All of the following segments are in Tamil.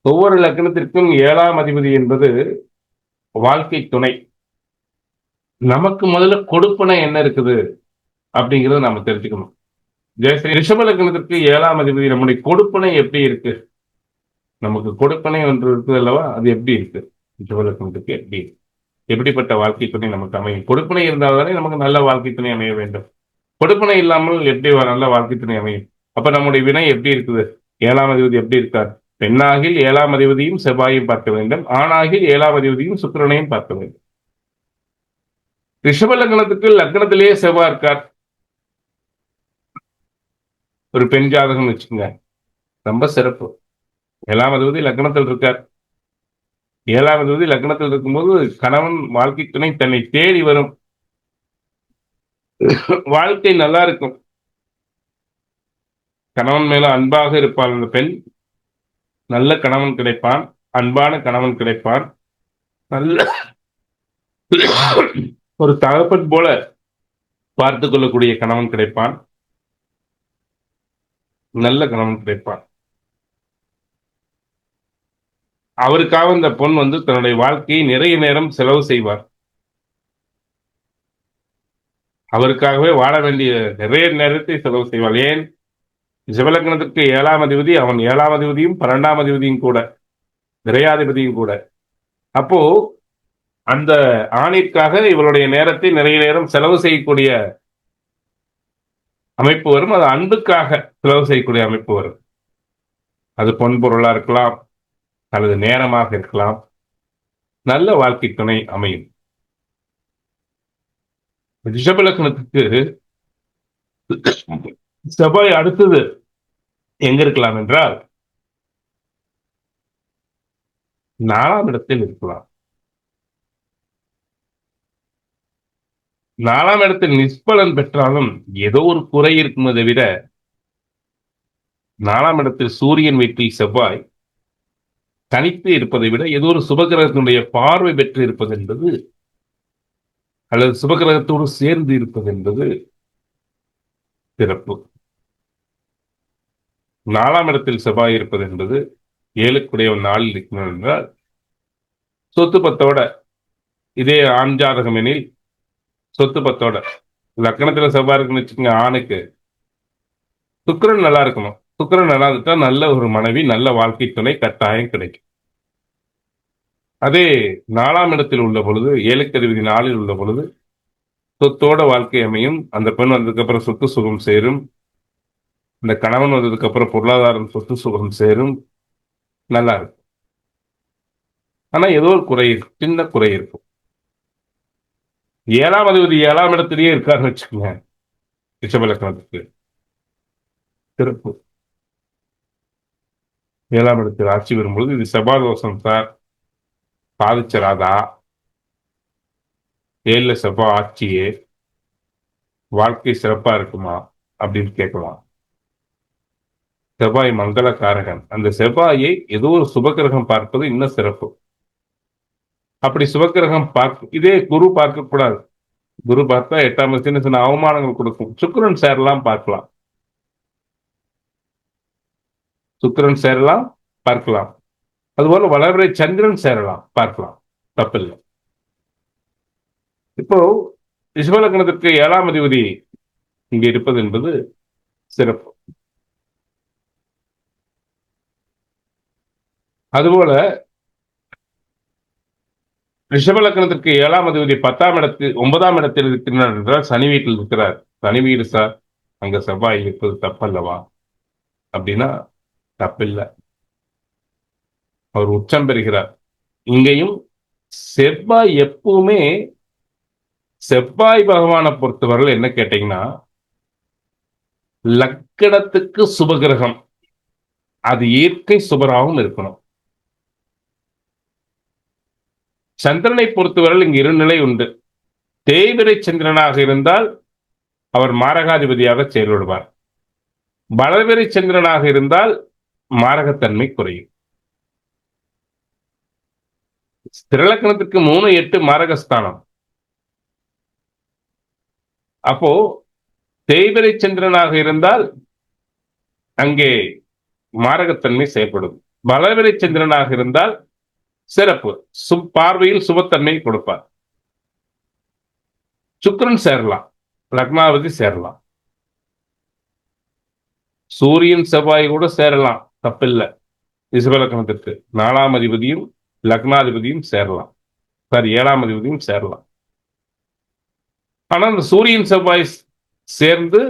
ஒவ்வொரு லக்னத்திற்கும் 7ஆம் அதிபதி என்பது வாழ்க்கை துணை. நமக்கு முதல்ல கொடுப்பனை என்ன இருக்குது அப்படிங்கிறத நாம தெரிஞ்சுக்கணும். ஜெயஸ்ரீ ரிஷப லக்னத்திற்கு 7ஆம் அதிபதி நம்முடைய கொடுப்பனை எப்படி இருக்கு? நமக்கு கொடுப்பனை ஒன்று இருக்குது அல்லவா? அது எப்படி இருக்கு? ரிஷப லக்னத்துக்கு எப்படி இருக்கு? எப்படிப்பட்ட வாழ்க்கை துணை நமக்கு அமையும்? கொடுப்பனை இருந்தால் தானே நமக்கு நல்ல வாழ்க்கை துணை அமைய வேண்டும். கொடுப்பனை இல்லாமல் எப்படி நல்ல வாழ்க்கை துணை அமையும்? அப்ப நம்முடைய வினை எப்படி இருக்குது? 7ஆம் அதிபதி எப்படி இருக்கார்? பெண்ணாகில் 7ஆம் அதிபதியும் செவ்வாயும் பார்க்க வேண்டும். ஆணாகில் 7ஆம் அதிபதியும் சுக்கிரனையும் பார்க்க வேண்டும். ரிஷப லக்னத்துக்கு லக்னத்திலேயே செவ்வாய் இருக்கார். ஒரு பெண் ஜாதகம் வச்சுக்கோங்க, ரொம்ப சிறப்பு. 7ஆம் அதிபதி லக்னத்தில் இருக்கார். 7ஆம் அதிபதி லக்னத்தில் இருக்கும்போது கணவன் வாழ்க்கை துணை தன்னை தேடி வரும். வாழ்க்கை நல்லா இருக்கும். கணவன் மேல அன்பாக இருப்பாள் அந்த பெண். நல்ல கணவன் கிடைப்பான், அன்பான கணவன் கிடைப்பான். நல்ல ஒரு தகப்பன் போல பார்த்துக் கொள்ளக்கூடிய கணவன் கிடைப்பான். நல்ல கணவன் கிடைப்பான். அவருக்காக இந்த பொண் தன்னுடைய வாழ்க்கையை நிறைய நேரம் செலவு செய்வார். அவருக்காகவே வாழ வேண்டிய நிறைய நேரத்தை செலவு செய்வாள். ஏன்? ரிஷபலக்னத்திற்கு 7ஆம் அதிபதி, அவன் 7ஆம் அதிபதியும் 12ஆம் அதிபதியும் கூட, விரையாதிபதியும் கூட. அப்போ அந்த ஆணிற்காக இவருடைய நேரத்தை நிறைய நேரம் செலவு செய்யக்கூடிய அமைப்பு வரும். அது அன்புக்காக செலவு செய்யக்கூடிய அமைப்பு வரும். அது பொன் பொருளா இருக்கலாம், அல்லது நேரமாக இருக்கலாம். நல்ல வாழ்க்கை துணை அமையும். ரிஷபலக்னத்துக்கு செவ்வாய் அடுத்தது எங்க இருக்கலாம் என்றால் 4ஆம் இடத்தில் இருக்கலாம். 4ஆம் இடத்தில் நிஷ்பலன் பெற்றாலும் ஏதோ ஒரு குறை இருக்கும். அதை விட 4ஆம் இடத்தில் சூரியன் வீட்டில் செவ்வாய் தனித்து இருப்பதை விட ஏதோ ஒரு சுபகிரகத்தினுடைய பார்வை பெற்று இருப்பது என்பது, அல்லது சுபகிரகத்தோடு சேர்ந்து இருப்பது என்பது சிறப்பு. 4ஆம் இடத்தில் செவ்வாய் இருப்பது என்பது 7க்குடைய 4 இருக்கணும் என்றால் சொத்து பத்தோட, இதே ஆண் ஜாதகம் எனில் சொத்து பத்தோட, லக்னத்துல செவ்வாய் இருக்குன்னு வச்சுக்கோங்க. ஆணுக்கு சுக்கிரன் நல்லா இருக்கணும். சுக்கிரன் நல்லா இருந்துட்டா நல்ல ஒரு மனைவி, நல்ல வாழ்க்கை துணை கட்டாயம் கிடைக்கும். அதே 4ஆம் இடத்தில் உள்ள பொழுது, 7க்கு அதிபதி 4ல் உள்ள பொழுது சொத்தோட வாழ்க்கை அமையும். அந்த பெண் வந்ததுக்கு அப்புறம் சொத்து சுகம் சேரும். இந்த கணவன் வந்ததுக்கு அப்புறம் பொருளாதாரம் சொத்து சுகம் சேரும். நல்லா இருக்கும். ஆனா ஏதோ ஒரு குறை இருக்கும், சின்ன குறை இருக்கும். 7ஆம் அதிபதி 7ஆம் இடத்திலேயே இருக்காருன்னு வச்சுக்கோங்க. ரிஷபலக்னத்துக்கு சிறப்பு. 7ஆம் இடத்தில் ஆட்சி வரும்பொழுது இது செவ்வாய் தோஷம் சார், பாதிச்சராதா? 7ல செவ்வாய் ஆட்சியே வாழ்க்கை சிறப்பா இருக்குமா அப்படின்னு கேட்கலாம். செவ்வாய் மங்களகாரகன். அந்த செவ்வாயை ஏதோ ஒரு சுபகிரகம் பார்ப்பது இன்னும் சிறப்பு. அப்படி சுபகிரகம் இதே குரு பார்க்க கூடாது. குரு பார்த்தா 8ஆம் சின்ன சின்ன அவமானங்கள் கொடுக்கும். சுக்கிரன் சேரலாம் பார்க்கலாம். சுக்கிரன் சேரலாம் பார்க்கலாம். அதுபோல வளர்வரை சந்திரன் சேரலாம் பார்க்கலாம், தப்பில்லை. இப்போ ரிஷபலக்னத்திற்கு 7ஆம் அதிபதி இங்க இருப்பது என்பது சிறப்பு. அதுபோல ரிஷபலக்னத்திற்கு 7ஆம் அதிபதி 9ஆம் இடத்தில் இருக்கிறார் என்றால் சனி வீட்டில் இருக்கிறார். சனி வீடு சார், அங்க செவ்வாய் இருப்பது தப்பல்லவா அப்படின்னா தப்பில்லை. அவர் உச்சம் பெறுகிறார். இங்கேயும் செவ்வாய் எப்பவுமே, செவ்வாய் பகவானை பொறுத்தவரையில் என்ன கேட்டீங்கன்னா, லக்கணத்துக்கு சுபகிரகம், அது இயற்கை சுபராகவும் இருக்கணும். சந்திரனை பொறுத்தவரையில் இங்கு 2 நிலை உண்டு. தேய்பிரை சந்திரனாக இருந்தால் அவர் மாரகாதிபதியாக செயல்படுவார். பலவிரை சந்திரனாக இருந்தால் மாரகத்தன்மை குறையும். ஸ்திரலக்கணத்திற்கு 3, 8 மாரகஸ்தானம். அப்போ தேய்பிரை சந்திரனாக இருந்தால் அங்கே மாரகத்தன்மை செயல்படும். வளவிரை சந்திரனாக இருந்தால் சிறப்பு, பார்வையில் சுபத்தன்மை கொடுப்பார். சுக்கிரன் சேரலாம், லக்னாவதி சேரலாம், சூரியன் செவ்வாய் கூட சேரலாம், தப்பில்லை. ரிஷபலக்கணத்திற்கு 4ஆம் அதிபதியும் லக்னாதிபதியும் சேரலாம், சாரி 7ஆம் அதிபதியும் சேரலாம். ஆனா இந்த சூரியன் செவ்வாய் சேர்ந்து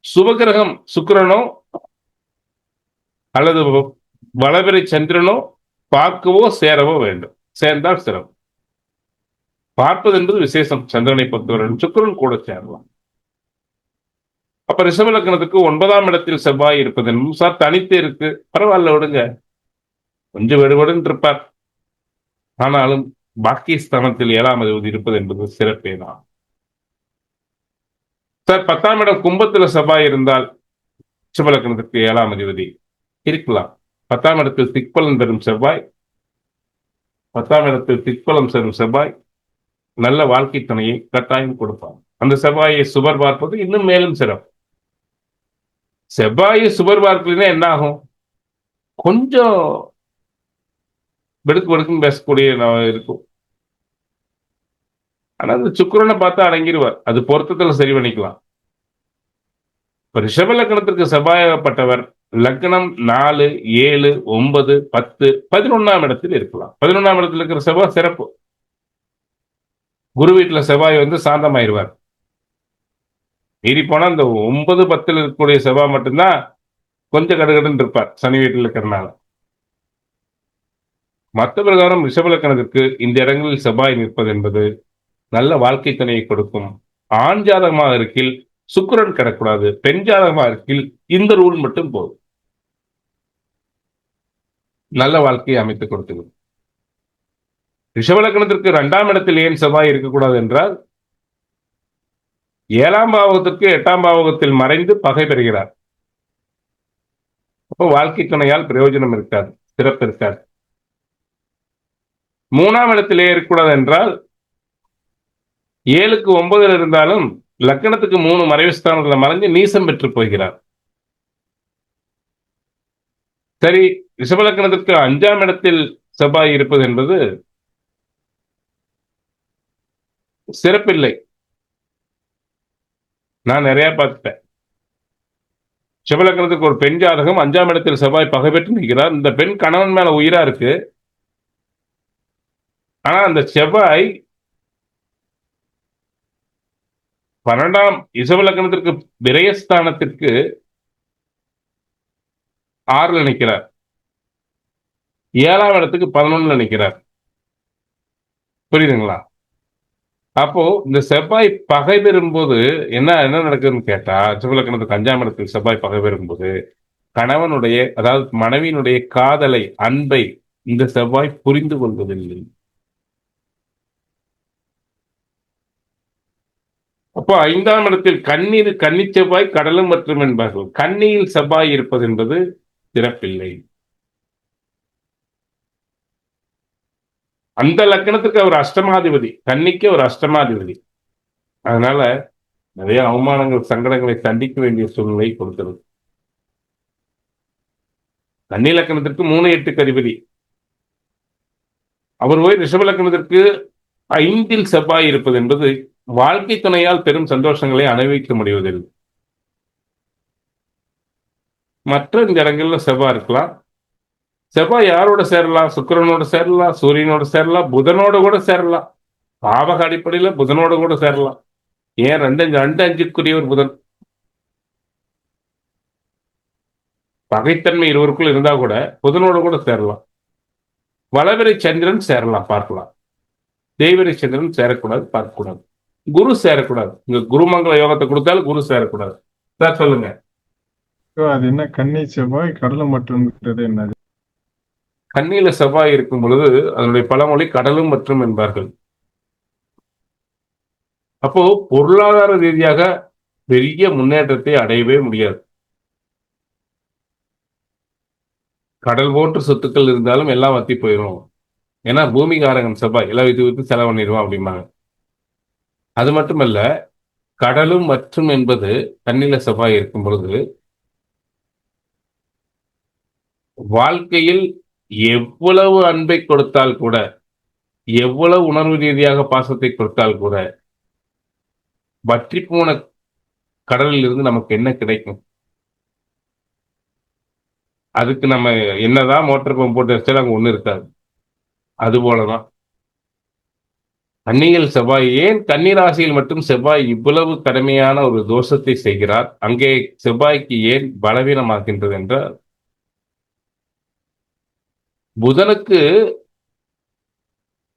சுபகிரகம் சுக்கிரனோ அல்லது வளவிரை சந்திரனோ பார்க்கவோ சேரவோ வேண்டும். சேர்ந்தால் சிறப்பு. பார்ப்பது என்பது விசேஷம். சந்திரனை பொறுத்தவரை சுக்கிரன் கூட சேரலாம். அப்ப ரிஷப லக்னத்துக்கு 9ஆம் இடத்தில் செவ்வாய் இருப்பது சார் தனித்து இருக்கு, பரவாயில்ல விடுங்க, கொஞ்சம் வெடுவெடுன்னு இருப்பார். ஆனாலும் பாக்கியஸ்தானத்தில் 7ஆம் அதிபதி இருப்பது என்பது சிறப்பே தான். சார் 10ஆம் இடம் கும்பத்தில் செவ்வாய் இருந்தால் ரிஷப லக்னத்துக்கு 7ஆம் அதிபதி இருக்கலாம். 10ஆம் இடத்தில் திக்பலன் பெறும் செவ்வாய், 10ஆம் இடத்தில் திக்பலம் பெறும் செவ்வாய் நல்ல வாழ்க்கை துணையை கட்டாயம் கொடுப்பார். அந்த செவ்வாயை சுபர் பார்ப்பது இன்னும் மேலும் சிறப்பு. செவ்வாயை சுபர் பார்க்கலன்னா என்ன ஆகும்? கொஞ்சம் வெடுக்கு வெடுக்குன்னு பேசக்கூடிய இருக்கும். ஆனா அந்த சுக்கிரனை பார்த்தா அடங்கிடுவார். அது பொருத்தத்துல சரி பண்ணிக்கலாம். இப்ப ரிஷப லக்னத்திற்கு செவ்வாயப்பட்டவர் லக்னம் 4, 7, 9, 10, 11ஆம் இடத்தில் இருக்கலாம். 11ஆம் இடத்தில் இருக்கிற செவ்வாய் சிறப்பு. குரு வீட்டுல செவ்வாய் வந்து சாந்தமாயிருவார். மீறி போனா இந்த 9, 10 இருக்கக்கூடிய செவ்வாய் மட்டும்தான் கொஞ்சம் கடுகடுன்னு இருப்பார், சனி வீட்டில் இருக்கிறனால. மற்ற பிரகாரம் ரிஷபலக்கணத்திற்கு இந்த இடங்களில் செவ்வாய் நிற்பது என்பது நல்ல வாழ்க்கை துணையை கொடுக்கும். ஆண் ஜாதகமாக இருக்கில் சுக்கிரன் கிடக்கூடாது, பெண் ஜாதகமாக இருக்கில் இந்த ரூல் மட்டும் போதும், நல்ல வாழ்க்கையை அமைத்துக் கொடுத்தது. ரிஷபலக்கணத்திற்கு 2ஆம் இடத்தில் ஏன் செவ்வாய் இருக்கக்கூடாது என்றால் 7ஆம் பாவகத்திற்கு 8ஆம் பாவகத்தில் மறைந்து பகை பெறுகிறார். அப்போ வாழ்க்கை துணையால் பிரயோஜனம் இருக்காது, சிறப்பு இருக்காது. 3ஆம் இடத்திலே இருக்கக்கூடாது என்றால் 7க்கு 9 இருந்தாலும் லக்கணத்துக்கு 3 மறைவு ஸ்தானத்தில் மறைஞ்சு நீசம் பெற்று போகிறார். சரி, ரிஷபலக்கணத்திற்கு 5ஆம் இடத்தில் செவ்வாய் இருப்பது என்பது சிறப்பில்லை. நான் நிறைய பார்த்துட்டேன். ரிஷபலக்கணத்துக்கு ஒரு பெண் ஜாதகம் 5ஆம் இடத்தில் செவ்வாய் பகை பெற்று நிற்கிறார். இந்த பெண் கணவன் மேல உயிரா இருக்கு. ஆனா அந்த செவ்வாய் 12ஆம் ரிஷபலக்கணத்திற்கு விரயஸ்தானத்திற்கு 6ல நிற்கிறார், 7ஆம் இடத்துக்கு 11ல நிற்கிறார். புரியுதுங்களா? அப்போ இந்த செவ்வாய் பகை பெறும்போது என்ன நடக்குதுன்னு கேட்டா, ரிஷபலக்கணத்துக்கு 5ஆம் இடத்தில் செவ்வாய் பகை பெறும்போது கணவனுடைய, அதாவது மனைவியினுடைய காதலை, அன்பை இந்த செவ்வாய் புரிந்து கொள்வதில்லை. அப்போ 5ஆம் இடத்தில் கன்னி செவ்வாய் கடலும் மற்றும் என்பார்கள். கன்னியில் செவ்வாய் இருப்பது என்பது சிறப்பில்லை. அந்த லக்கணத்துக்கு அவர் அஷ்டமாதிபதி, கன்னிக்கு ஒரு அஷ்டமாதிபதி. அதனால நிறைய அவமானங்கள், சங்கடங்களை சந்திக்க வேண்டிய சூழ்நிலை கொடுக்கிறது. கன்னி லக்கணத்திற்கு 3, 8க்கு அதிபதி. அவர் போய் ரிஷப லக்கணத்திற்கு 5ல் செவ்வாய் இருப்பது என்பது வாழ்க்கை துணையால் பெரும் சந்தோஷங்களை அனுபவிக்க முடிவதில்லை. மற்ற இந்த இடங்கள்ல செவ்வாய் இருக்கலாம். செவ்வாய் யாரோட சேரலாம்? சுக்கிரனோட சேரலாம், சூரியனோட சேரலாம், புதனோட கூட சேரலாம். பாவக அடிப்படையில புதனோட கூட சேரலாம். ஏன் 2, 5க்குரியவர் புதன். பகைத்தன்மை இருவருக்குள் இருந்தா கூட புதனோட கூட சேரலாம். வளவிரை சந்திரன் சேரலாம், பார்க்கலாம். தேய்வரை சந்திரன் சேரக்கூடாது, பார்க்கக்கூடாது. குரு சேரக்கூடாது. இங்க குருமங்கள யோகத்தை கொடுத்தாலும் குரு சேரக்கூடாது. சார் சொல்லுங்க. அது என்ன கன்னி செவ்வாய் கடலும் மற்றும் என்னது? கன்னியில செவ்வாய் இருக்கும் பொழுது அதனுடைய பழமொழி கடலும் மற்றும் என்பார்கள். அப்போ பொருளாதார ரீதியாக பெரிய முன்னேற்றத்தை அடையவே முடியாது. கடல் போன்ற சொத்துக்கள் இருந்தாலும் எல்லாம் வத்தி போயிடும். ஏன்னா பூமிகாரகன் செவ்வாய் எல்லாம் வித்து செலவு பண்ணிடுவான் அப்படிம்பாங்க. அது மட்டுமல்ல, கடலும் மற்றும் என்பது கன்னியில செவ்வாய் இருக்கும் பொழுது வாழ்க்கையில் எவ்வளவு அன்பை கொடுத்தால் கூட, எவ்வளவு உணர்வு ரீதியாக பாசத்தை கொடுத்தால் கூட, வற்றி போன கடலில் இருந்து நமக்கு என்ன கிடைக்கும்? அதுக்கு நம்ம என்னதான் மோட்டர் பம்ப் போட்டு வச்சாலும் அங்க ஒண்ணு இருக்காது. அது போலதான் கன்னியில் செவ்வாய், ஏன் கன்னிராசியில் மட்டும் செவ்வாய் இவ்வளவு கடுமையான ஒரு தோஷத்தை செய்கிறார்? அங்கே செவ்வாய்க்கு ஏன் பலவீனமாகின்றது என்றால், புதனுக்கு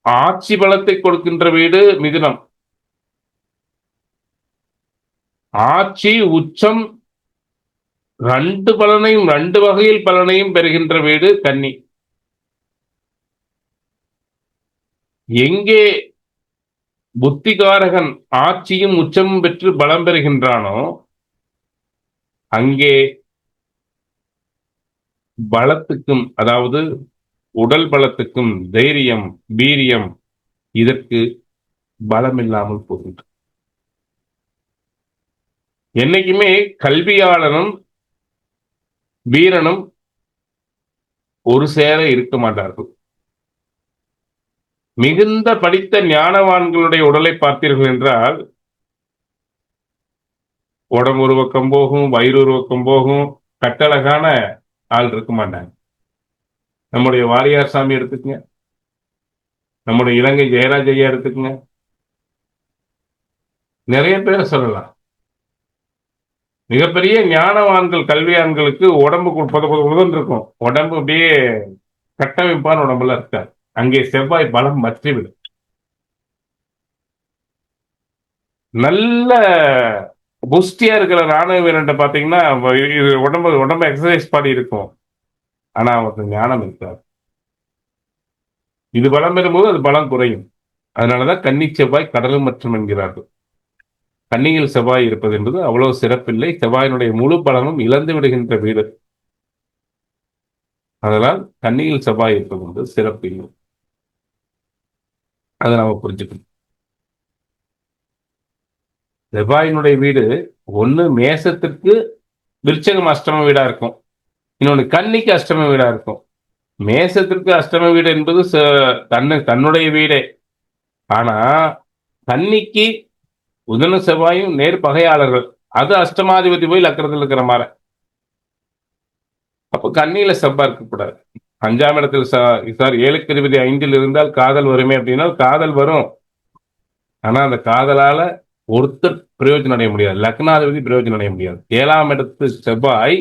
ஆட்சி பலத்தை கொடுக்கின்ற வீடு மிதுனம், ஆட்சி உச்சம் ரெண்டு பலனையும், ரெண்டு வகையில் பலனையும் பெறுகின்ற வீடு கன்னி. எங்கே புத்திகாரகன் ஆட்சியும் உச்சமும் பெற்று பலம் பெறுகின்றானோ, அங்கே பலத்துக்கும், அதாவது உடல் பலத்துக்கும், தைரியம், வீரியம், இதற்கு பலம் இல்லாமல் போகின்றது. என்னைக்குமே கல்வியாளனும் வீரனும் ஒரு சேர இருக்க மாட்டார்கள். மிகுந்த படித்த ஞானவான்களுடைய உடலை பார்த்தீர்கள் என்றால், உடம்பு ஒரு பக்கம் போகும், வயிறு ஒரு பக்கம் போகும், கட்டழகான ஆள் இருக்க மாட்டாங்க. நம்முடைய வாரியார் சாமி எடுத்துக்கங்க, நம்முடைய இலங்கை ஜெயராஜ் ஐயா எடுத்துக்கங்க, நிறைய பேரை சொல்லலாம். மிகப்பெரிய ஞானவான்கள், கல்வியான்களுக்கு உடம்பு புதன் இருக்கும், உடம்பு அப்படியே கட்டமைப்பான உடம்புல இருக்காது. அங்கே செவ்வாய் பலம் மற்றிவிடும். நல்ல புஷ்டியா இருக்கிற ராணுவ வீரன் பாத்தீங்கன்னா உடம்பு எக்ஸசைஸ் பாடி இருக்கும், ஆனா அவருக்கு ஞானம் இருக்காது. இது பலம் பெறும்போது அது பலம் குறையும். அதனாலதான் கன்னி செவ்வாய் கடலும் மற்றும் என்கிறார்கள். கன்னியில் செவ்வாய் இருப்பது என்பது அவ்வளவு சிறப்பில்லை. செவ்வாயினுடைய முழு பலனும் இழந்து விடுகின்ற வீடு. அதனால் கன்னியில் செவ்வாய் இருப்பது என்பது சிறப்பில்லை. அதை நாம புரிஞ்சுக்கணும். செவ்வாயினுடைய வீடு ஒண்ணு மேசத்திற்கு விருச்சகம் அஷ்டம வீடா இருக்கும், இன்னொன்னு கன்னிக்கு அஷ்டம வீடா இருக்கும். மேசத்திற்கு அஷ்டம வீடு என்பது தன்னுடைய வீடே. ஆனா கன்னிக்கு புதனும் செவ்வாயும் நேர் பகையாளர்கள். அது அஷ்டமாதிபதி போய் லக்கணத்தில் இருக்கிற மாதிரி. அப்போ கன்னியில செவ்வாய் இருக்கக்கூடாது. 5ஆம் இடத்தில் சார் 7க்கு அதிபதி 5ல் இருந்தால் காதல் வருமே அப்படின்னா காதல் வரும். ஆனா அந்த காதலால ஒருத்தர் பிரயோஜனம் அடைய முடியாது, லக்னாதிபதி பிரயோஜனம் அடைய முடியாது. 7ஆம் இடத்து செவ்வாய்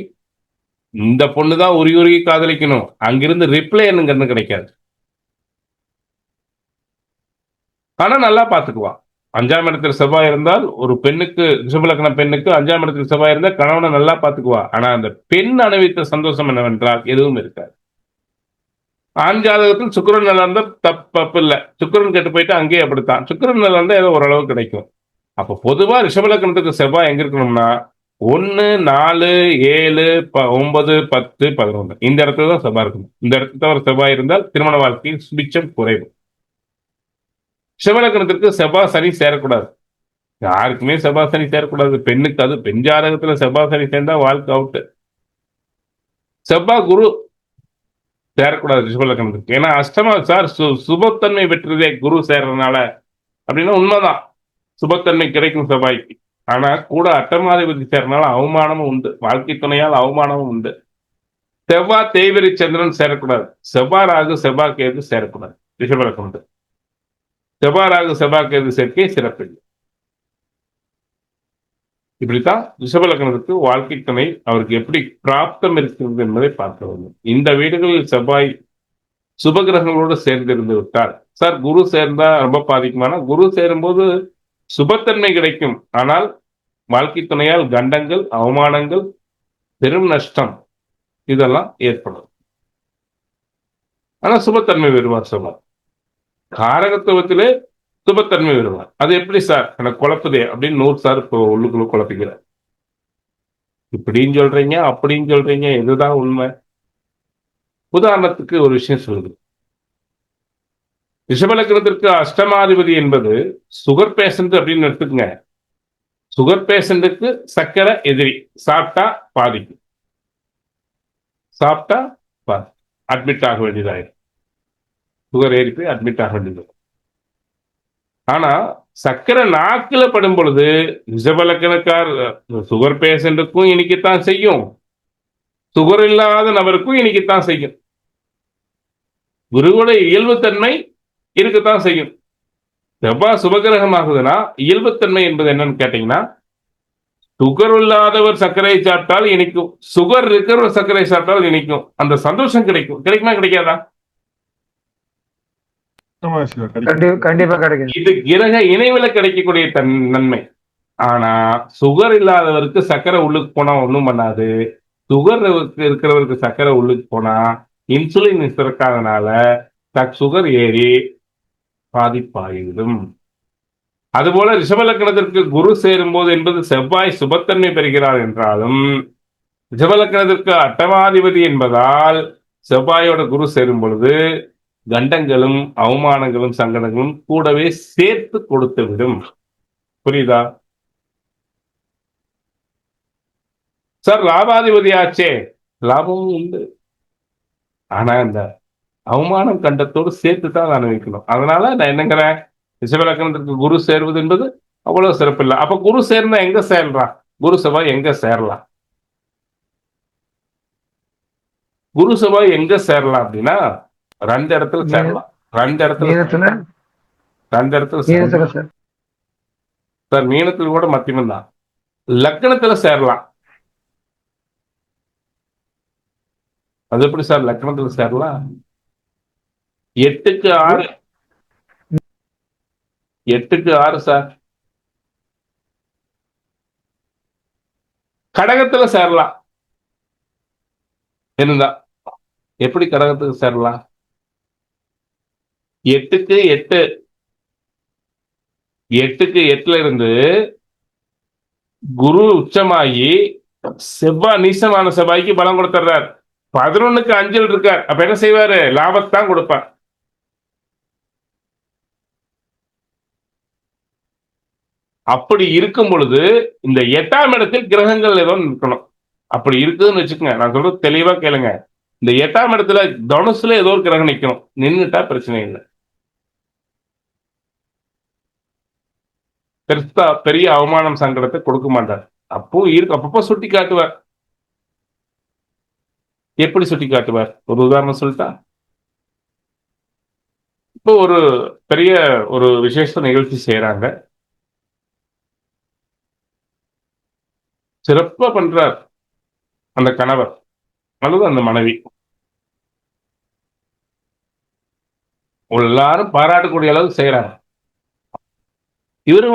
இந்த பொண்ணுதான் உருகி உருகி காதலிக்கணும், அங்கிருந்து ரிப்ளை என்னங்கிறது கிடைக்காது. ஆனா நல்லா பாத்துக்குவான். 5ஆம் இடத்தில் செவ்வாய் இருந்தால் ஒரு பெண்ணுக்கு, ரிஷபலக்ன பெண்ணுக்கு 5ஆம் இடத்தில் செவ்வாய் இருந்தால் கணவனை நல்லா பாத்துக்குவா. ஆனா அந்த பெண் அனுபவித்த சந்தோஷம் என்னவென்றால் எதுவும் இருக்காது. ஆண் ஜாதகத்தில் சுக்கிரன் நல்லா இருந்தா தப்பு இல்லை, சுக்கிரன் கெட்டு போயிட்டு அங்கேயே அப்படித்தான். சுக்கிரன் நல்லா இருந்தா ஏதோ ஓரளவு கிடைக்கும். அப்ப பொதுவா ரிஷபலக்னத்துக்கு செவ்வாய் எங்க இருக்கணும்னா 1, 4, 7, 9, 10, 11 இந்த இடத்துல தான் செவ்வாய் இருக்கணும். இந்த இடத்துல தவிர செவ்வாய் இருந்தால் திருமண வாழ்க்கையில் சுபிச்சம் குறைவு. ரிஷபலக்னத்திற்கு செவ்வாய் சனி சேரக்கூடாது. யாருக்குமே செவ்வாய் சனி சேரக்கூடாது. பெண்ணுக்கு, அது பெண் ஜாதகத்துல செவ்வாய் சனி சேர்ந்தா வாழ்க்கை அவுட்டு. செவ்வாய் குரு சேரக்கூடாது ரிஷபலக்னத்துக்கு. ஏன்னா அஷ்டமா சார் சுபத்தன்மை பெற்றதே குரு சேர்றதுனால அப்படின்னா உண்மைதான், சுபத்தன்மை கிடைக்கும் செவ்வாய்க்கு. ஆனா கூட அட்டமாதிபதி சேர்றதுனால அவமானமும் உண்டு, வாழ்க்கை துணையால் அவமானமும் உண்டு. செவ்வாய் தேய்வரி சந்திரன் சேரக்கூடாது. செவ்வாய் ராகு செவ்வாய் கேது சேரக்கூடாது ரிஷபலக்னத்துக்கு. செவ்வாய் ராகு செவ்வாய் கேது சேர்க்கை சிறப்பில்லை. இப்படித்தான் ரிஷபலக்னத்துக்கு வாழ்க்கை துணை அவருக்கு எப்படி பிராப்தம் இருக்கிறது என்பதை பார்க்க வேண்டும். இந்த வீடுகளில் செவ்வாய் சுபகிரகங்களோடு சேர்ந்திருந்து விட்டால், சார் குரு சேர்ந்தா ரொம்ப பாதிக்குமானா, குரு சேரும்போது சுபத்தன்மை கிடைக்கும், ஆனால் வாழ்க்கை துணையால் கண்டங்கள், அவமானங்கள், பெரும் நஷ்டம் இதெல்லாம் ஏற்படும். ஆனா சுபத்தன்மை வருவார் செவ்வாய். காரகத்துவத்திலே சுபத்தன்மை வருவார். அது எப்படி சார் எனக்கு குழப்புதே அப்படின்னு 100 சார் இப்போ உள்ளுக்குள்ள குழப்பிக்கிறார். இப்படின்னு சொல்றீங்க, அப்படின்னு சொல்றீங்க, இதுதான் உண்மை. உதாரணத்துக்கு ஒரு விஷயம் சொல்லுது. ரிஷபலக்னத்திற்கு அஷ்டமாதிபதி என்பது சுகர் பேஷண்ட் அப்படின்னு எடுத்துக்கங்க. சுகர் பேஷண்ட்டுக்கு சக்கரை எதிரி, சாப்பிட்டா பாதிக்கும், சாப்பிட்டா அட்மிட் ஆக வேண்டியதாயிரும். சுகர் ஏறி போய் அட்மிட் ஆக வேண்டியது. ஆனா சர்க்கரை நாக்குல படும் பொழுது ரிஷபலக்கணக்கார் சுகர் பேஷண்ட்டுக்கும் இனிக்கத்தான் செய்யும், சுகர் இல்லாத நபருக்கும் இனிக்கத்தான் செய்யும். குருவுடைய இயல்புத்தன்மை இருக்கத்தான் செய்யும். செவ்வாய் சுபகிரகம் ஆகுதுன்னா இயல்புத்தன்மை என்பது என்னன்னு கேட்டீங்கன்னா, சுகர் இல்லாதவர் சர்க்கரை சாப்பிட்டால் இனிக்கும், சுகர் இருக்கிறவர் சர்க்கரை சாப்பிட்டால் இனிக்கும். அந்த சந்தோஷம் கிடைக்கும். கிடைக்குமா கிடைக்காதா? ஆமா சிவா, கிடைக்கும். கண்டிப்பா கிடைக்கும். இது கிரக இணைவுல கிடைக்கக்கூடிய நன்மை. ஆனா சுகர் இல்லாதவருக்கு சர்க்கரை உள்ளுக்கு போனா ஒண்ணும் பண்ணாது. சுகர் இருக்கிறவருக்கு சர்க்கரை உள்ளுக்கு போனா இன்சுலின் சுரக்காதனால சுகர் ஏறி பாதிப்பாகிவிடும். அதுபோல ரிஷபலக்கணத்திற்கு குரு சேரும் போது என்பது செவ்வாய் சுபத்தன்மை பெறுகிறார் என்றாலும், ரிஷபலக்கணத்திற்கு அட்டமாதிபதி என்பதால் செவ்வாயோட குரு சேரும் பொழுது கண்டங்களும் அவமானங்களும் சங்கடங்களும் கூடவே சேர்த்து கொடுத்து விடும். புரியுதா சார்? லாபாதிபதி ஆச்சே, லாபமும் உண்டு. ஆனா இந்த அவமானம் கண்டத்தோடு சேர்த்து தான் அனுபவிக்கணும். அதனால நான் என்னங்கிறேன், ரிஷபலக்கணத்திற்கு குரு சேர்வது என்பது அவ்வளவு சிறப்பு இல்லை. அப்ப குரு சேர்ந்தா எங்க சேரலாம்? குரு செவ்வாய் எங்க சேரலாம்? குரு செவ்வாய் எங்க சேரலாம் அப்படின்னா, ரெண்டு இடத்துல சேரலாம். ரெண்டு இடத்துல சார், மீனத்தில் கூட மத்தியமம் தான். லக்னத்துல சேரலாம். அது எப்படி சார் லக்னத்துல சேரலாம்? 8க்கு 6, 8க்கு 6 சார். கடகத்துல சேரலாம் இருந்தா. எப்படி கடகத்துக்கு சேரலாம்? 8க்கு 8, 8க்கு 8ல இருந்து குரு உச்சமாகி செவ்வாய் நீசமான செவ்வாய்க்கு பலம் கொடுத்துறார். 11க்கு 5 இருக்கார். அப்ப என்ன செய்வாரு? லாபத்தான் கொடுப்பார். அப்படி இருக்கும் பொழுது இந்த 8ஆம் இடத்தில் கிரகங்கள் ஏதோ இருக்கணும். அப்படி இருக்குதுன்னு வச்சுக்கோங்க, நான் சொல்றது தெளிவா கேளுங்க. இந்த 8ஆம் இடத்துல தனுசுல ஏதோ ஒரு கிரகம் நிக்கணும். நின்றுட்டா பிரச்சனை இல்லை. பெருசா பெரிய அவமானம் சங்கடத்தை கொடுக்க மாட்டார். அப்போ இருக்கு, அப்பப்போ சுட்டி காட்டுவார். எப்படி சுட்டி காட்டுவார்? ஒரு உதாரணம் சொல்லிட்டா, இப்போ ஒரு பெரிய ஒரு விசேஷ நிகழ்ச்சி செய்யறாங்க, சிறப்பா பண்றார் அந்த கணவர் அல்லது அந்த மனைவி, எல்லாரும் பாராட்டக்கூடிய அளவுக்கு செய்யறாங்க. இவரு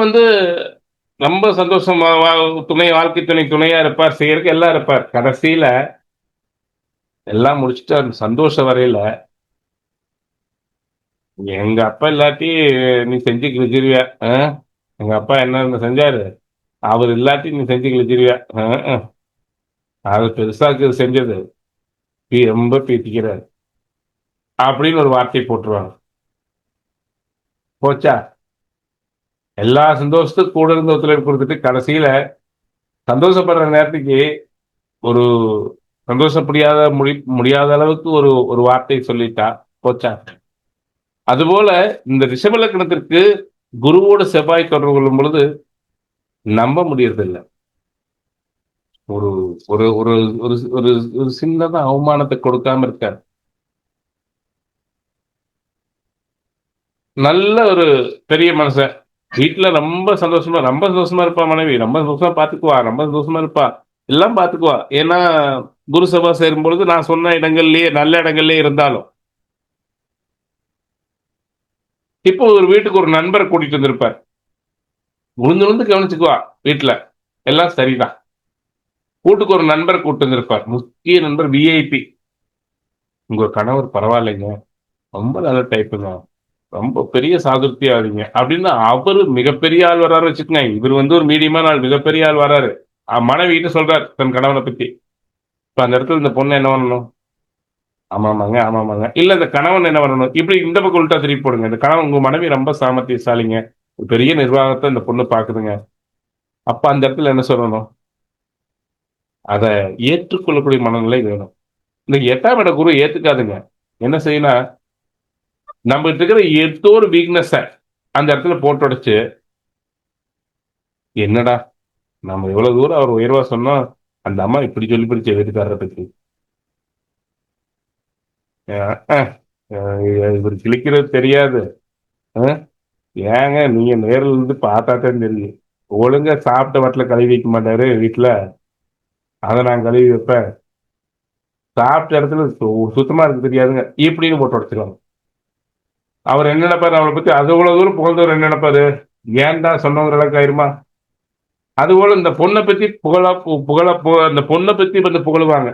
ரொம்ப சந்தோஷமா வாழ்க்கை துணையா இருப்பார், செய்யறதுக்கு எல்லாம் இருப்பார். கடைசியில எல்லாம் முடிச்சுட்டு அந்த சந்தோஷம் வரையில, எங்க அப்பா இல்லாட்டி நீ செஞ்சு கிழிச்சிருவிய, எங்க அப்பா என்ன செஞ்சாரு, அவர் இல்லாட்டி நீ செஞ்சு கிழிச்சிருவிய, அது பெருசாக்கு செஞ்சது, ரொம்ப பீத்திக்கிறார் அப்படின்னு ஒரு வார்த்தை போட்டுருவாங்க. போச்சா? எல்லா சந்தோஷத்துக்கும் கூட இருந்த ஒத்துழைப்பு கொடுத்துட்டு கடைசியில சந்தோஷப்படுற நேரத்துக்கு ஒரு சந்தோஷப்படியாத முடியாத அளவுக்கு ஒரு ஒரு வார்த்தை சொல்லிட்டா போச்சா? அதுபோல இந்த ரிஷபலக்கணத்திற்கு குருவோடு செவ்வாய் தொடர்பு கொள்ளும் பொழுது நம்ப முடியறதில்லை. ஒரு ஒரு ஒரு ஒரு ஒரு சின்னதா அவமானத்தை கொடுக்காம இருக்கார். நல்ல ஒரு பெரிய மனுஷன், வீட்டுல ரொம்ப சந்தோஷமா இருப்பா மனைவி, ரொம்ப சந்தோஷமா பாத்துக்குவா, ரொம்ப சந்தோஷமா இருப்பா, எல்லாம் பாத்துக்குவா. ஏன்னா குரு செவ்வாய் சேரும் பொழுது நான் சொன்ன இடங்கள்லயே நல்ல இடங்கள்லயே இருந்தாலும், இப்போ ஒரு வீட்டுக்கு ஒரு நண்பரை கூட்டிட்டு வந்திருப்பார், விழுந்து கவனிச்சுக்குவா, வீட்டுல எல்லாம் சரிதான். வீட்டுக்கு ஒரு நண்பரை கூட்டு வந்திருப்பார், முக்கிய நண்பர், விஐபி. உங்க கணவர் பரவாயில்லைங்க, ரொம்ப நல்ல டைப்புங்க, ரொம்ப பெரிய சாதுர்த்தியாவீங்க அப்படின்னு அவரு மிகப்பெரிய ஆள் வர்றாரு வச்சுக்கோங்க. இவர் ஒரு மீடியமான ஆள், மிகப்பெரிய ஆள் வர்றாரு. மனைவிட்டு சொல்றாரு தன் கணவனை பத்தி. இப்ப அந்த இடத்துல இந்த பொண்ணு என்ன பண்ணணும்? ஆமாமாங்க ஆமாமாங்க. இல்ல இந்த கணவன் என்ன பண்ணணும்? இப்படி இந்த பக்கம் உள்டா திருப்பி போடுங்க. இந்த கணவன், உங்க மனைவி ரொம்ப சாமர்த்தியசாலிங்க, பெரிய நிர்வாகத்தை இந்த பொண்ணு பாக்குதுங்க. அப்ப அந்த இடத்துல என்ன சொல்லணும்? அதை ஏற்றுக்கொள்ளக்கூடிய மனநிலை வேணும். இந்த 8ஆம் இட குரு ஏத்துக்காதுங்க. என்ன செய்யணும், நம்ம இருக்கிற ஏதோ ஒரு வீக்னஸ அந்த இடத்துல போட்டு உடைச்சு, என்னடா நம்ம எவ்வளவு தூரம் அவர் உயர்வா சொன்னோம், அந்த அம்மா இப்படி சொல்லி பிடிச்ச வீட்டுக்காரரை பத்தி இவர் கிழிக்கிறது தெரியாது. அஹ், ஏங்க நீங்க நேர்ல இருந்து பார்த்தா தான் தெரியும். ஒழுங்கா சாப்பிட்ட வட்டில கழுவி வைக்க மாட்டாரு வீட்டுல, அதை நான் கழுவி வைப்பேன். சாப்பிட்ட இடத்துல சுத்தமா இருக்கு தெரியாதுங்க இப்படின்னு போட்டு உடச்சிருவாங்க. அவர் என்ன நினைப்பாரு அவரை பத்தி, அது இவ்வளவு தூரம் புகழ்ந்தவர் என்ன நினைப்பாரு, ஏன்டா சொன்னவங்க அளவுக்கு ஆயிருமா. அதுபோல இந்த பொண்ணை பத்தி அந்த பொண்ணை பத்தி வந்து புகழுவாங்க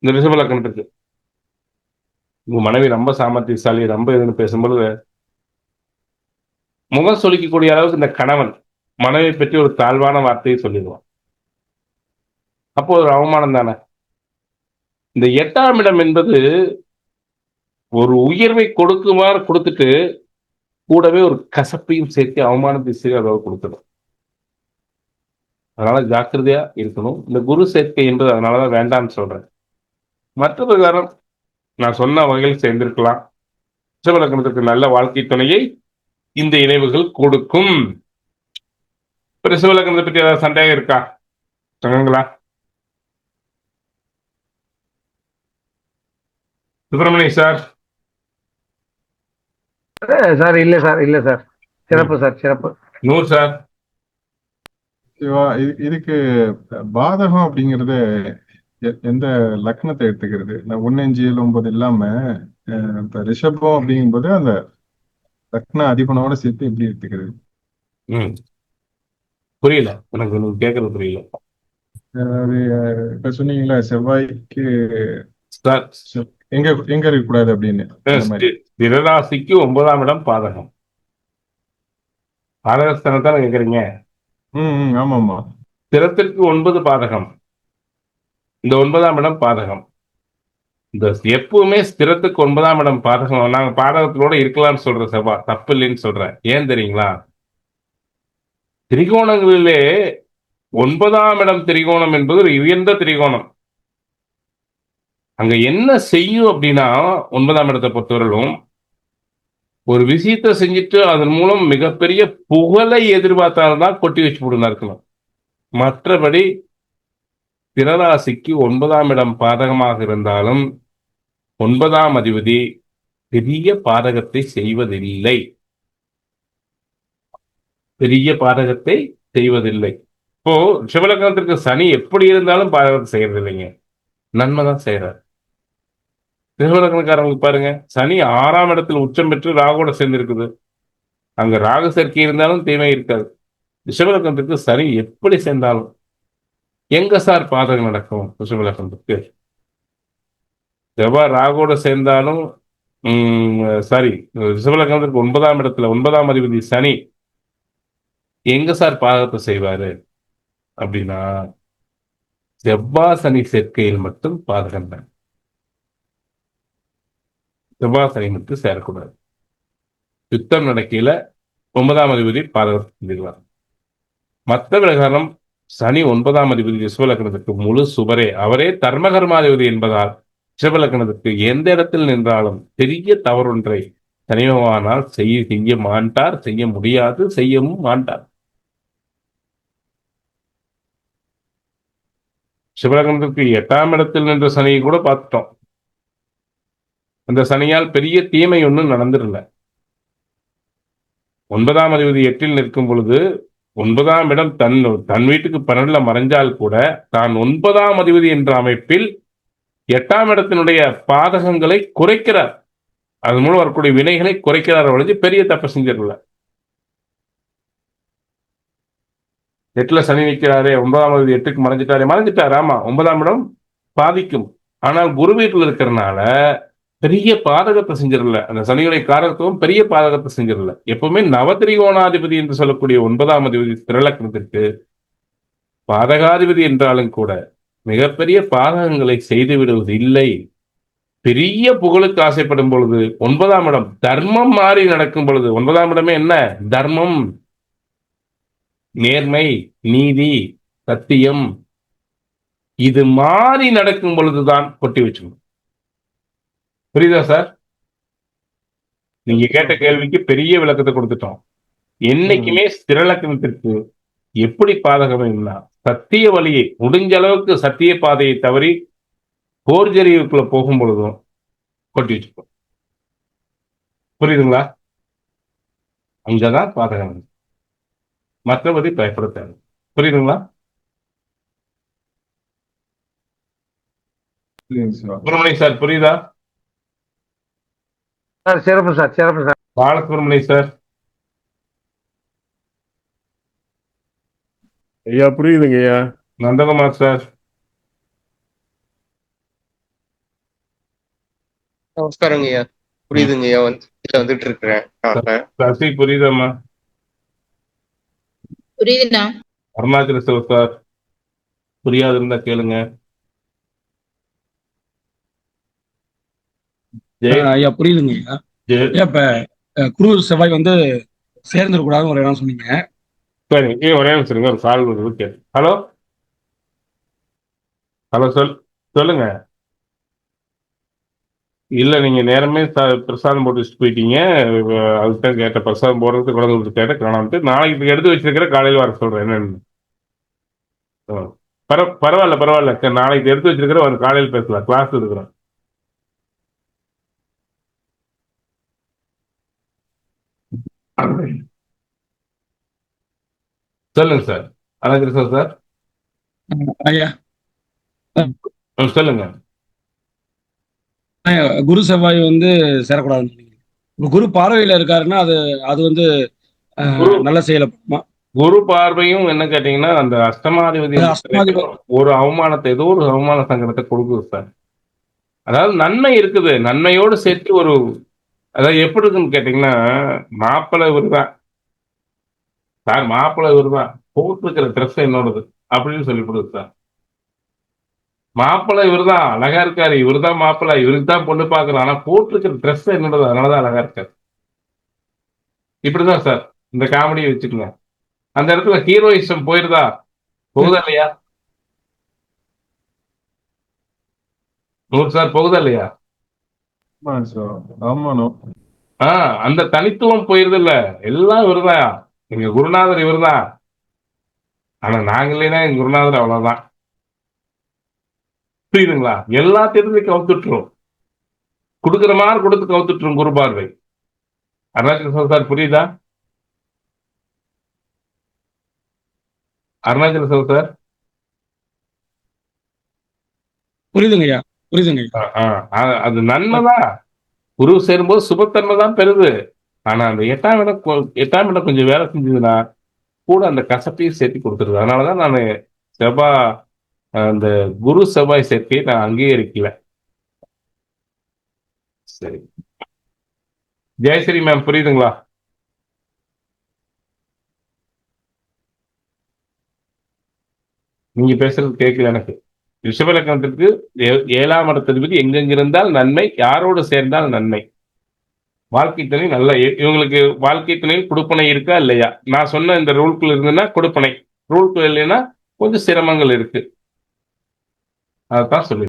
இந்த ரிஷப லக்னத்துக்கு. உங்க மனைவி ரொம்ப சாமர்த்தியசாலி ரொம்ப இதுன்னு பேசும்பொழுது முகம் சொலிக்கக்கூடிய அளவுக்கு இந்த கணவன் மனைவியை பற்றி ஒரு தாழ்வான வார்த்தையை சொல்லிடுவான். அப்போ ஒரு அவமானம் தானே. இந்த 8ஆம் இடம் என்பது ஒரு உயர்வை கொடுக்குமாறு கொடுத்துட்டு கூடவே ஒரு கசப்பையும் சேர்த்து அவமானத்தை சேர்த்து அளவு கொடுத்துடும். அதனால ஜாக்கிரதையா இருக்கணும். இந்த குரு சேர்க்கை என்பது அதனாலதான் வேண்டாம்னு சொல்றேன். மற்ற பிரகாரம் நான் சொன்ன வகையில் சேர்ந்திருக்கலாம். ரிஷபலக்கணத்திற்கு நல்ல வாழ்க்கை துணையை இந்த இணைவுகள் கொடுக்கும். ரிஷபலக்கணத்தை பற்றி ஏதாவது சந்தேகம் இருக்கா சொன்னீங்களா? சுப்பிரமணிய சார். சார் இல்ல சார், இல்ல சார். சிறப்பு சார், சிறப்பு. நூறு சார். இதுக்கு பாதகம் அப்படிங்கறது எந்த லக்னத்தை எடுத்துக்கிறது? 1, 5, 7, 9 இல்லாம இப்ப ரிஷபம் அப்படிங்கும்போது அந்த லக்ன அதிபனோட சேர்த்து எப்படி எடுத்துக்கிறது? புரியல எனக்கு, நீங்க கேட்கறது புரியல. அது இப்ப சொன்னீங்களா செவ்வாய்க்கு சார் எங்க எங்க இருக்கக்கூடாது அப்படின்னு. திரராசிக்கு 9ஆம் இடம் பாதகம். பாதகஸ்தானத்தான கேக்குறீங்க? ஆமா ஆமா. திறத்திற்கு 9 பாதகம், இந்த 9ஆம் இடம் பாதகம். இந்த எப்பவுமே ஸ்திரத்துக்கு 9ஆம் இடம் பாதகம். நாங்க பாதகத்திலோட இருக்கலாம்னு சொல்ற செவ்வாய் தப்பு இல்லைன்னு சொல்றேன். ஏன் தெரியுங்களா? திரிகோணங்களிலே 9ஆம் இடம் திரிகோணம் என்பது ஒரு உயர்ந்த திரிகோணம். அங்க என்ன செய்யும் அப்படின்னா, 9ஆம் இடத்தை பொறுத்தவரையிலும் ஒரு விஷயத்தை செஞ்சுட்டு அதன் மூலம் மிகப்பெரிய புகழை எதிர்பார்த்தால்தான் கொட்டி வச்சு போடுனா இருக்கணும். மற்றபடி திரராசிக்கு 9ஆம் இடம் பாதகமாக இருந்தாலும் 9ஆம் அதிபதி பெரிய பாதகத்தை செய்வதில்லை. பெரிய பாதகத்தை செய்வதில்லை. இப்போ ரிஷபலக்கணத்திற்கு சனி எப்படி இருந்தாலும் பாதகத்தை செய்யறது இல்லைங்க, நன்மை தான் செய்யறாரு. ரிஷபலக்கணக்காரங்களுக்கு பாருங்க, சனி 6ஆம் இடத்தில் உச்சம் பெற்று ராகுவோட சேர்ந்து இருக்குது. அங்க ராகு சேர்க்கை இருந்தாலும் தீமை இருக்காது. ரிஷபலக்கணத்துக்கு சனி எப்படி சேர்ந்தாலும் எங்க சார் பாதகம் நடக்கும்? ரிஷபலக்கணத்துக்கு செவ்வாய் ராகுவோட சேர்ந்தாலும் சாரி, ரிஷபலக்கணத்துக்கு 9ஆம் இடத்துல 9ஆம் அதிபதி சனி எங்க சார் பாதகத்தை செய்வாரு அப்படின்னா, செவ்வாய் சனி சேர்க்கையில் மட்டும் பாதகம் தான். செவ்வாய் சனி மட்டும் சேரக்கூடாது. யுத்தம் நடக்கையில 9ஆம் அதிபதி பாதகத்தை செஞ்சுக்கலாம். மற்ற விவகாரம் சனி 9ஆம் அதிபதி ரிஷபலக்கணத்துக்கு முழு சுபரே, அவரே தர்மகர்மாதிபதி என்பதால் ரிஷபலக்கணத்துக்கு எந்த இடத்தில் நின்றாலும் பெரிய தவறொன்றை சனி பகவானால் செய்ய மாட்டார், செய்ய முடியாது, செய்யவும் மாட்டார். ரிஷபலக்கணத்துக்கு 8ஆம் இடத்தில் நின்ற சனியை கூட பார்த்துட்டோம். அந்த சனியால் பெரிய தீமை ஒன்றும் நடந்துடல. 9ஆம் அதிபதி 8இல் நிற்கும் பொழுது 9ஆம் இடம் தன் வீட்டுக்கு 12ல மறைஞ்சால் கூட தான் 9ஆம் அதிபதி என்ற அமைப்பில் 8ஆம் இடத்தினுடைய பாதகங்களை குறைக்கிறார். அதன் மூலம் வரக்கூடிய வினைகளை குறைக்கிறார். ஒழிஞ்சு பெரிய தப்பு செஞ்சிடல. 8ல சனி நிற்கிறாரே, 9ஆம் அதிபதி 8க்கு மறைஞ்சிட்டாரு. ஆமா, 9ஆம் இடம் பாதிக்கும். ஆனால் குரு வீட்டில் இருக்கிறதுனால பெரிய பாதகத்தை செஞ்சிடல. அந்த சனியுடைய காரகத்துவம் பெரிய பாதகத்தை செஞ்சிடல. எப்பவுமே நவதிரிகோணாதிபதி என்று சொல்லக்கூடிய 9ஆம் அதிபதி திரளக்கணத்திற்கு பாதகாதிபதி என்றாலும் கூட மிகப்பெரிய பாதகங்களை செய்து விடுவது இல்லை. பெரிய புகழுக்கு ஆசைப்படும் பொழுது 9ஆம் இடம் தர்மம் மாறி நடக்கும் பொழுது, 9ஆம் இடமே என்ன? தர்மம், நேர்மை, நீதி, சத்தியம், இது மாறி நடக்கும் பொழுதுதான் கொட்டி வச்சுக்கணும். புரியுதா சார்? நீங்க கேட்ட கேள்விக்கு பெரிய விளக்கத்தை கொடுத்துட்டோம். என்னைக்குமே ஸ்திரலக்கணத்திற்கு எப்படி பாதகம்னா சத்திய வழியை முடிஞ்ச அளவுக்கு சத்திய பாதையை தவறி போர்ஜரிவுக்குள்ள போகும் பொழுதும் கொட்டி வச்சுப்போம். புரியுதுங்களா? அங்கதான் பாதகம். மற்றபடி பயப்பட தேவை. புரியுதுங்களா? புரியுதுங்க சார். சுப்பிரமணியம் சார் புரியுதா? சார் சிறப்பு சார், சிறப்பு சார். பாலசுப்ரமணியம் சார் ஐயா புரியுதுங்க ஐயா. நந்தகுமார் சார் நமஸ்காரங்க ஐயா. புரியுதுங்க ஐயா. வந்துட்டு இருக்கிறேன். சசி புரியுதாம்மா? புரியுதுண்ணா. அருணாச்சல சிவ சார் புரியாது இருந்தா கேளுங்க. ஐயா புரியுதுங்க ஐயா. ஐயா இப்ப குரு செவ்வாய் வந்து சேர்ந்துடக்கூடாதுன்னு ஒரு இடம் சொன்னீங்க. சரி ஒரே நிமிஷம் இருங்க, ஒரு கால் வருது கேளு. ஹலோ ஹலோ சொல்லுங்க. இல்ல நீங்க நேரமே பிரசாதம் போட்டு வச்சுட்டு போயிட்டீங்க. அதுதான் கேட்ட பிரசாதம் போடுறதுக்கு குழந்தை கேட்ட காணாமட்டு. நாளைக்கு எடுத்து வச்சிருக்கிற காலையில் வர சொல்றேன் என்னன்னு. பரவாயில்ல நாளைக்கு எடுத்து வச்சிருக்கிற ஒரு காலையில் பேசலாம். கிளாஸ் இருக்கிறேன். சொல்லுங்க சார். அழகிருஷ்ணன் சார் ஐயா சொல்லுங்க. ஐயா, குரு செவ்வாய் வந்து சேரக்கூடாதுன்னு சொன்னீங்க. இப்ப குரு பார்வையில இருக்காருன்னா அது அது வந்து நல்ல செயலப்படுமா? குரு பார்வையும் என்ன கேட்டீங்கன்னா அந்த அஷ்டமாதிபதி ஒரு அவமானத்தை, ஏதோ ஒரு அவமான சங்கடத்தை கொடுக்குது சார். அதாவது நன்மை இருக்குது, நன்மையோடு சேர்த்து ஒரு, அதாவது எப்படி இருக்குன்னு கேட்டீங்கன்னா, மாப்பிள்ளை இவருதான் சார், மாப்பிள்ளை இவருதான், போட்டிருக்கிற ட்ரெஸ் என்னோடது அப்படின்னு சொல்லி கொடுக்குது சார். மாப்பிள்ளை இவருதான், அழகா இருக்காரு, இவருதான் மாப்பிள்ளை, இவருக்கு தான் பொண்ணு பார்க்கணும், ஆனா போட்டிருக்கிற ட்ரெஸ் என்னோடது, அதனாலதான் அழகா இருக்காரு. இப்படிதான் சார் இந்த காமெடியை வச்சுக்கோங்க. அந்த இடத்துல ஹீரோயிசம் போயிருதா? போகுதா இல்லையா? சார் போகுதா இல்லையா? அந்த தனித்துவம் போயிருது இல்ல. எல்லாம் இவருதான், எங்க குருநாதர் இவருதான். ஆனா நாங்க இல்லைன்னா எங்க குருநாதர் அவ்வளவுதான். புரியுதுங்களா? எல்லாத்தையும் கவுத்துட்டுரும், கொடுக்குற மாதிரி கொடுத்து கவுத்துட்டுரும் குரு பார்வை. அருணாச்சல சார் புரியுதா? அருணாச்சல சார் புரியுதுங்க ஐயா, புரியுதுங்க ஐயா. அது நன்மைதான். குரு சேரும்போது சுபத்தன்மை தான் பெறுது. ஆனா அந்த எட்டாம் இடம் கொஞ்சம் வேலை செஞ்சதுன்னா கூட அந்த கசப்பையும் சேர்த்து கொடுத்துருது. அதனாலதான் நான் அந்த குரு செவ்வாய் சேர்க்கையை நான் அங்கீகரிக்கல. சரி ஜெயஸ்ரீ மேம் புரியுதுங்களா? நீங்க பேசுறது கேட்கல எனக்கு. ரிஷபலக்கணத்திற்கு 7ஆம் இடத்திற்கு எங்கெங்கிருந்தால் நன்மை, யாரோடு சேர்ந்தால் நன்மை. வாழ்க்கை துணை நல்ல, இவங்களுக்கு வாழ்க்கை துணையில் கொடுப்பனை இருக்கா இல்லையா? நான் சொன்ன இந்த ரூல்குள்ள இருந்ததுன்னா கொடுப்பனை, ரூல்குள்ள இல்லைன்னா கொஞ்சம் சிரமங்கள் இருக்கு. அதான் சொல்லி